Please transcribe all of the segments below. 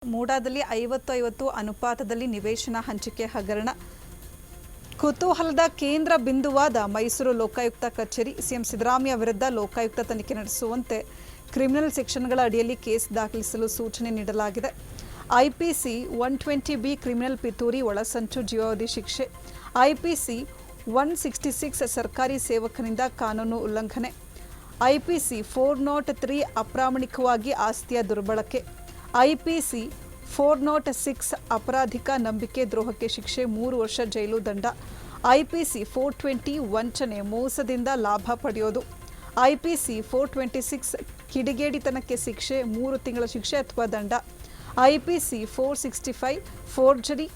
ಮೂಡಾದಲ್ಲಿ 50-50 ಅನುಪಾತದಲ್ಲಿ ನಿವೇಶನ ಹಂಚಿಕೆ ಹಗರಣ. ಕುತೂಹಲದ ಕೇಂದ್ರ ಬಿಂದುವಾದ ಮೈಸೂರು ಲೋಕಾಯುಕ್ತ ಕಚೇರಿ ಸಿಎಂ ಸಿದ್ದರಾಮಯ್ಯ ವಿರುದ್ಧ ಲೋಕಾಯುಕ್ತ ತನಿಖೆ ನಡೆಸುವಂತೆ ಕ್ರಿಮಿನಲ್ ಸೆಕ್ಷನ್ಗಳ ಅಡಿಯಲ್ಲಿ ಕೇಸ್ ದಾಖಲಿಸಲು ಸೂಚನೆ ನೀಡಲಾಗಿದೆ. ಐಪಿಸಿ 120B ಕ್ರಿಮಿನಲ್ ಪಿತೂರಿ ಒಳಸಂಚು ಜೀವಾವಧಿ ಶಿಕ್ಷೆ, ಐಪಿಸಿ 166 ಸರ್ಕಾರಿ ಸೇವಕನಿಂದ ಕಾನೂನು ಉಲ್ಲಂಘನೆ, ಐಪಿಸಿ 403 ಅಪ್ರಾಮಾಣಿಕವಾಗಿ ಆಸ್ತಿಯ ದುರ್ಬಳಕೆ, ಐಪಿಸಿ 406 ಅಪರಾಧಿಕ ನಂಬಿಕೆ ದ್ರೋಹಕ್ಕೆ ಶಿಕ್ಷೆ 3 ವರ್ಷ ಜೈಲು ದಂಡ, ಐಪಿಸಿ 420 ವಂಚನೆ ಮೋಸದಿಂದ ಲಾಭ ಪಡೆಯೋದು, ಐಪಿಸಿ 426 ಕಿಡಿಗೇಡಿತನಕ್ಕೆ ಶಿಕ್ಷೆ 3 ತಿಂಗಳ ಶಿಕ್ಷೆ ಅಥವಾ ದಂಡ, ಐಪಿಸಿ 465 ಫೋರ್ಜರಿ,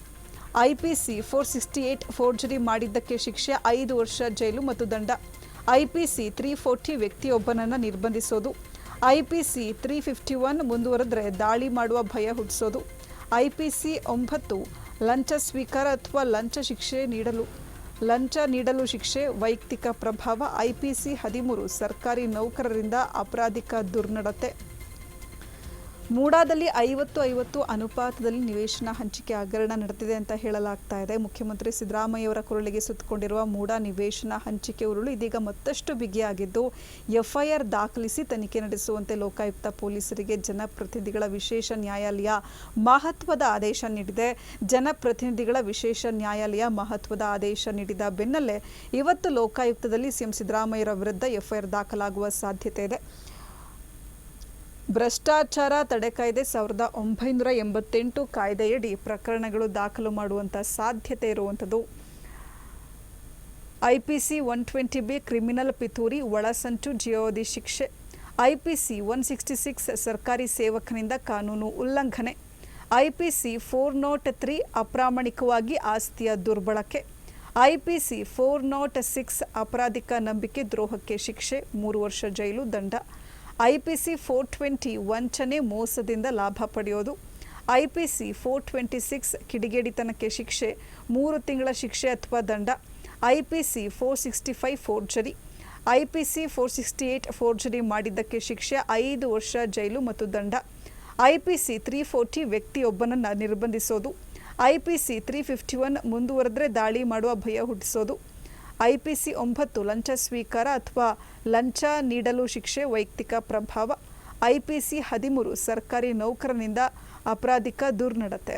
ಐಪಿಸಿ 468 ಫೋರ್ಜರಿ ಮಾಡಿದ್ದಕ್ಕೆ ಶಿಕ್ಷೆ 5 ವರ್ಷ ಜೈಲು ಮತ್ತು ದಂಡ, ಐಪಿಸಿ 340 ವ್ಯಕ್ತಿಯೊಬ್ಬನನ್ನು ನಿರ್ಬಂಧಿಸೋದು, ಐಪಿಸಿ 351 ಮುಂದುವರೆದರೆ ದಾಳಿ ಮಾಡುವ ಭಯ ಹುಟ್ಟಿಸೋದು, ಐಪಿಸಿ 9 ಲಂಚ ಸ್ವೀಕಾರ ಅಥವಾ ಲಂಚ ನೀಡಲು ಶಿಕ್ಷೆ ವೈಯಕ್ತಿಕ ಪ್ರಭಾವ, ಐಪಿಸಿ 13 ಸರ್ಕಾರಿ ನೌಕರರಿಂದ ಅಪರಾಧಿಕ ದುರ್ನಡತೆ. ಮೂಡಾದಲ್ಲಿ 50-50 ಅನುಪಾತದಲ್ಲಿ ನಿವೇಶನ ಹಂಚಿಕೆ ಹಗರಣ ನಡೆದಿದೆ ಅಂತ ಹೇಳಲಾಗ್ತಾ ಇದೆ. ಮುಖ್ಯಮಂತ್ರಿ ಸಿದ್ದರಾಮಯ್ಯವರ ಕೊರಳಿಗೆ ಸುತ್ತಕೊಂಡಿರುವ ಮೂಡಾ ನಿವೇಶನ ಹಂಚಿಕೆ ಉರುಳು ಇದೀಗ ಮತ್ತಷ್ಟು ಬಿಗಿಯಾಗಿದ್ದು, ಎಫ್ಐಆರ್ ದಾಖಲಿಸಿ ತನಿಖೆ ನಡೆಸುವಂತೆ ಲೋಕಾಯುಕ್ತ ಪೊಲೀಸರಿಗೆ ಜನಪ್ರತಿನಿಧಿಗಳ ವಿಶೇಷ ನ್ಯಾಯಾಲಯ ಮಹತ್ವದ ಆದೇಶ ನೀಡಿದೆ. ಜನಪ್ರತಿನಿಧಿಗಳ ವಿಶೇಷ ನ್ಯಾಯಾಲಯ ಮಹತ್ವದ ಆದೇಶ ನೀಡಿದ ಬೆನ್ನಲ್ಲೇ ಇವತ್ತು ಲೋಕಾಯುಕ್ತದಲ್ಲಿ ಸಿಎಂ ಸಿದ್ದರಾಮಯ್ಯರ ವಿರುದ್ಧ ಎಫ್ಐಆರ್ ದಾಖಲಾಗುವ ಸಾಧ್ಯತೆ ಇದೆ. ಭ್ರಷ್ಟಾಚಾರ ತಡೆ ಕಾಯ್ದೆ 1988 ಕಾಯ್ದೆಯಡಿ ಪ್ರಕರಣಗಳು ದಾಖಲು ಮಾಡುವಂಥ ಸಾಧ್ಯತೆ ಇರುವಂಥದ್ದು. ಐಪಿಸಿ 120B ಕ್ರಿಮಿನಲ್ ಪಿತೂರಿ ಒಳಸಂಚು ಜೀವಾವಧಿ ಶಿಕ್ಷೆ, ಐಪಿಸಿ 166 ಸರ್ಕಾರಿ ಸೇವಕನಿಂದ ಕಾನೂನು ಉಲ್ಲಂಘನೆ, ಐಪಿಸಿ 403 ಅಪ್ರಾಮಾಣಿಕವಾಗಿ ಆಸ್ತಿಯ ದುರ್ಬಳಕೆ, ಐಪಿಸಿ 406 ಅಪರಾಧಿಕ ನಂಬಿಕೆ ದ್ರೋಹಕ್ಕೆ ಶಿಕ್ಷೆ 3 ವರ್ಷ ಜೈಲು ದಂಡ, ಐಪಿಸಿ 420 ವಂಚನೆ ಮೋಸದಿಂದ ಲಾಭ ಪಡೆಯೋದು, ಐಪಿಸಿ 426 ಕಿಡಿಗೇಡಿತನಕ್ಕೆ ಶಿಕ್ಷೆ 3 ತಿಂಗಳ ಶಿಕ್ಷೆ ಅಥವಾ ದಂಡ, ಐಪಿಸಿ 465 ಫೋರ್ಜರಿ, ಐಪಿಸಿ 468 ಫೋರ್ಜರಿ ಮಾಡಿದ್ದಕ್ಕೆ ಶಿಕ್ಷೆ 5 ವರ್ಷ ಜೈಲು ಮತ್ತು ದಂಡ, ಐಪಿಸಿ 340 ವ್ಯಕ್ತಿಯೊಬ್ಬನನ್ನು ನಿರ್ಬಂಧಿಸೋದು, ಐಪಿಸಿ 351 ಮುಂದುವರೆದರೆ ದಾಳಿ ಮಾಡುವ ಭಯ ಹುಟ್ಟಿಸೋದು, ಐಪಿಸಿ 9 ಲಂಚ ಸ್ವೀಕಾರ ಅಥವಾ ಲಂಚ ನೀಡಲು ಶಿಕ್ಷೆ ವೈಯಕ್ತಿಕ ಪ್ರಭಾವ, ಐಪಿಸಿ 13 ಸರ್ಕಾರಿ ನೌಕರನಿಂದ ಅಪರಾಧಿಕ ದುರ್ನಡತೆ.